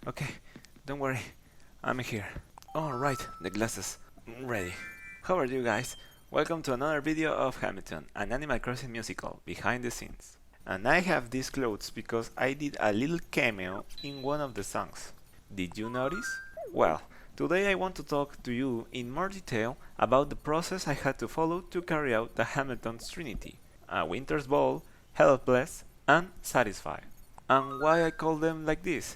Okay, don't worry, I'm here. Alright, the glasses. Ready. How are you guys? Welcome to another video of Hamilton, an Animal Crossing musical, behind the scenes. And I have these clothes because I did a little cameo in one of the songs. Did you notice? Well, today I want to talk to you in more detail about the process I had to follow to carry out the Hamilton's Trinity, A Winter's Ball, Helpless, and Satisfy. And why I call them like this?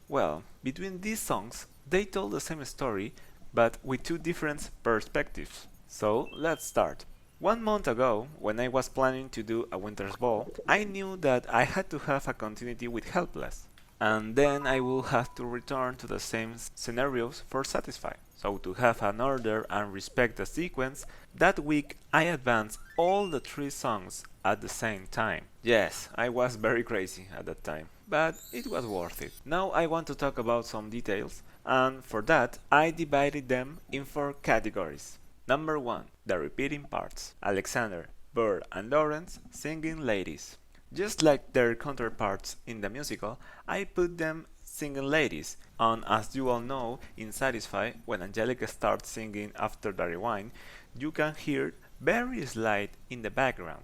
Well, between these songs, they told the same story, but with two different perspectives. So let's start. 1 month ago, when I was planning to do A Winter's Ball, I knew that I had to have a continuity with Helpless, and then I will have to return to the same scenarios for Satisfy. So to have an order and respect the sequence, that week I advanced all the three songs at the same time. Yes, I was very crazy at that time, but it was worth it. Now I want to talk about some details, and for that I divided them in 4 categories. Number 1. The repeating parts. Alexander, Bird, and Lawrence singing ladies. Just like their counterparts in the musical, I put them singing ladies, and as you all know, in Satisfy, when Angelica starts singing after the rewind, you can hear very slight in the background.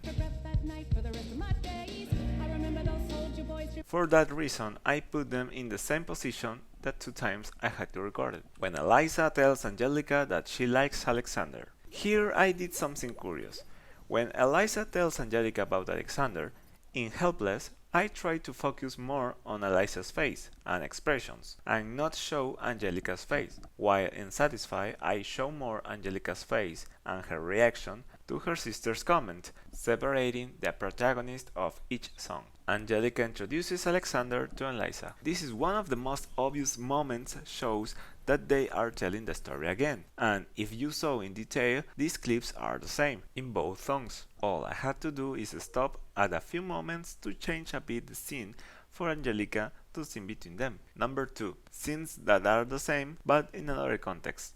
For that reason, I put them in the same position that 2 times I had to record it. When Eliza tells Angelica that she likes Alexander. Here I did something curious. When Eliza tells Angelica about Alexander, in Helpless, I tried to focus more on Eliza's face and expressions, and not show Angelica's face, while in Satisfy I show more Angelica's face and her reaction to her sister's comment, separating the protagonist of each song. Angelica introduces Alexander to Eliza. This is one of the most obvious moments shows that they are telling the story again, and if you saw in detail, these clips are the same in both songs. All I had to do is stop at a few moments to change a bit the scene for Angelica to sing between them. Number 2. Scenes that are the same but in another context.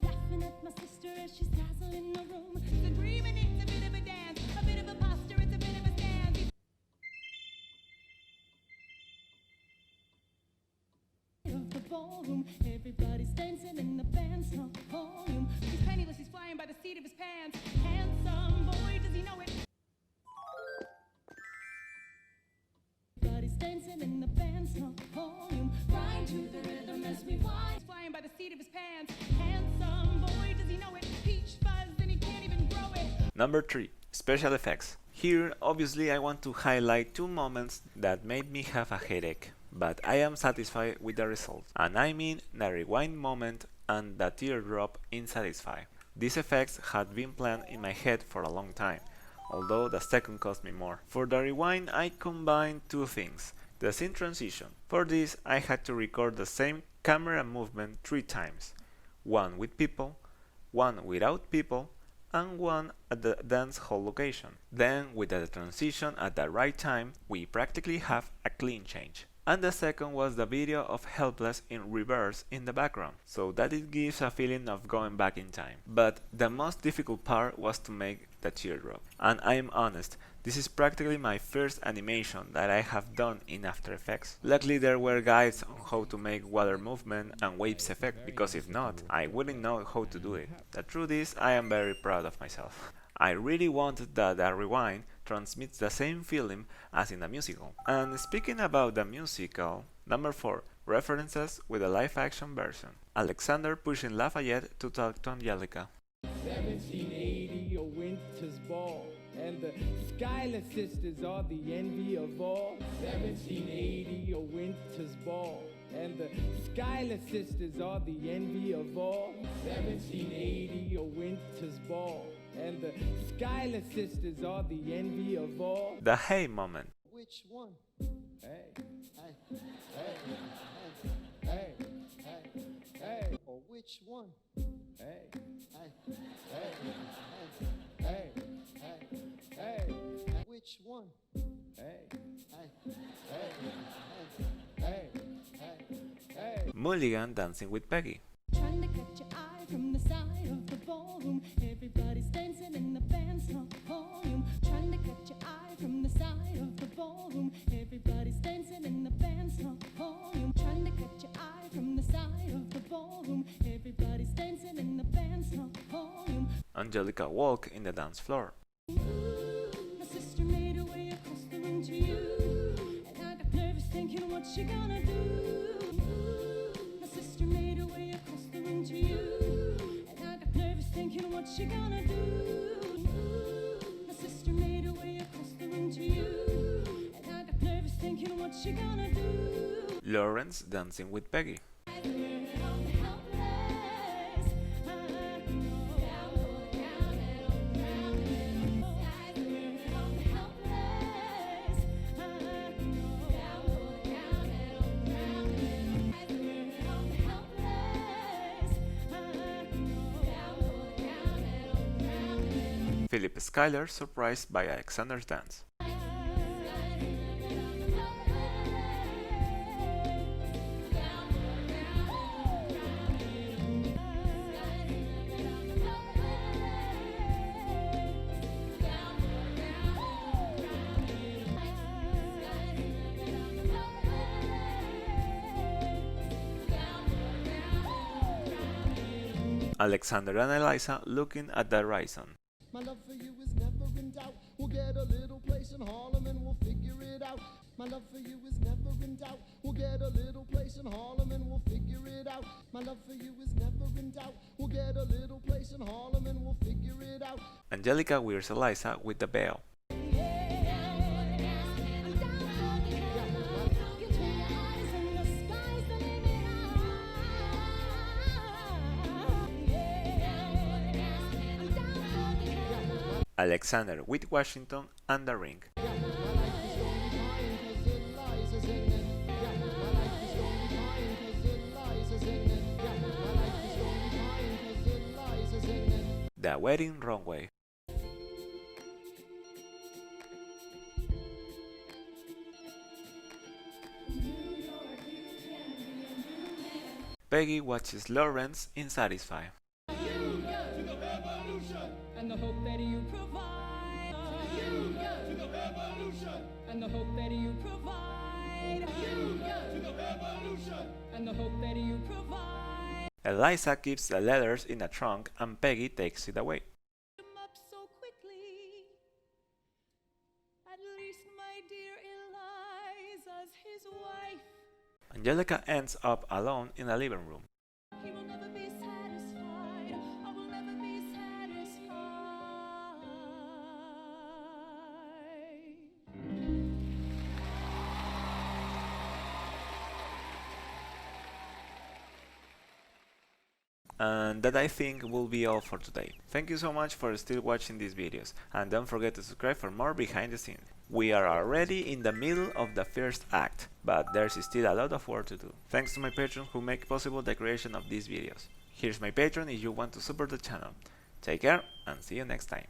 Laughing at my sister as she's dazzling the room. Screaming, it's a bit of a dance, a bit of a posture, it's a bit of a stance. Of the ballroom, everybody's dancing in the band's not volume. He's penniless, he's flying by the seat of his pants. Handsome boy, does he know it? Everybody's dancing in the band's not volume. Grind to the rhythm as we wind. He's flying by the seat of his pants. Handsome boy, does he know it? Peach fuzz, and he can't even grow it. Number 3. Special effects. Here, obviously, I want to highlight 2 moments that made me have a headache, but I am satisfied with the result, and I mean the rewind moment and the teardrop in Satisfy. These effects had been planned in my head for a long time, although the second cost me more. For the rewind, I combined 2 things. The scene transition. For this, I had to record the same camera movement 3 times. One with people, one without people, and one at the dance hall location. Then, with the transition at the right time, we practically have a clean change. And the second was the video of Helpless in reverse in the background, so that it gives a feeling of going back in time. But the most difficult part was to make the teardrop. And I am honest, this is practically my first animation that I have done in After Effects. Luckily there were guides on how to make water movement and waves effect, because if not, I wouldn't know how to do it. The truth is, I am very proud of myself. I really wanted that the rewind transmits the same feeling as in the musical. And speaking about the musical, number 4. References with a live-action version. Alexander pushing Lafayette to talk to Angelica. 1780, a winter's ball, and the Schuyler sisters are the envy of all. 1780, a winter's ball, and the Schuyler sisters are the envy of all. 1780, a winter's ball, and the Schuyler sisters are the envy of all. The hey moment. Which one? Hey, Hey, hey, hey, hey, or which one? hey, Hey, hey, hey, hey, hey, which one? hey, Hey, hey, hey. Mulligan dancing with Peggy. Trying to catch your eye from the side of the ballroom. Everybody's dancing in the band's not volume. Trying to catch your eye from the side of the ballroom. Everybody's dancing and the band's not volume. Trying to catch your eye from the side of the ballroom. Everybody's dancing and the band's not volume. Angelica walked in the dance floor. My sister made her way across the room to you, and I got nervous thinking, what's she gonna do? My sister made her way across the room to you, and I got nervous thinking, what's she gonna do? My sister made her way across the room to you, and I got nervous thinking, what's she gonna do? Lawrence dancing with Peggy. Philip Schuyler surprised by Alexander's dance. Alexander and Eliza looking at the horizon. My love for you is never in doubt. We'll get a little place in Harlem and we'll figure it out. My love for you is never in doubt. We'll get a little place in Harlem and we'll figure it out. My love for you is never in doubt. We'll get a little place in Harlem and we'll figure it out. Angelica wears Eliza with the veil. Alexander with Washington and the ring. The wedding runway. Peggy watches Lawrence in Satisfy. And the hope that you provide. To the revolution. And the hope that you provide. To the revolution. And the hope that you provide. Eliza keeps the letters in a trunk and Peggy takes it away. Him up so quickly. At least my dear Eliza's his wife. Angelica ends up alone in the living room. He will never be satisfied. I will never be satisfied. And that I think will be all for today. Thank you so much for still watching these videos, and don't forget to subscribe for more behind the scenes. We are already in the middle of the first act, but there's still a lot of work to do. Thanks to my patrons who make possible the creation of these videos. Here's my Patreon if you want to support the channel. Take care and see you next time.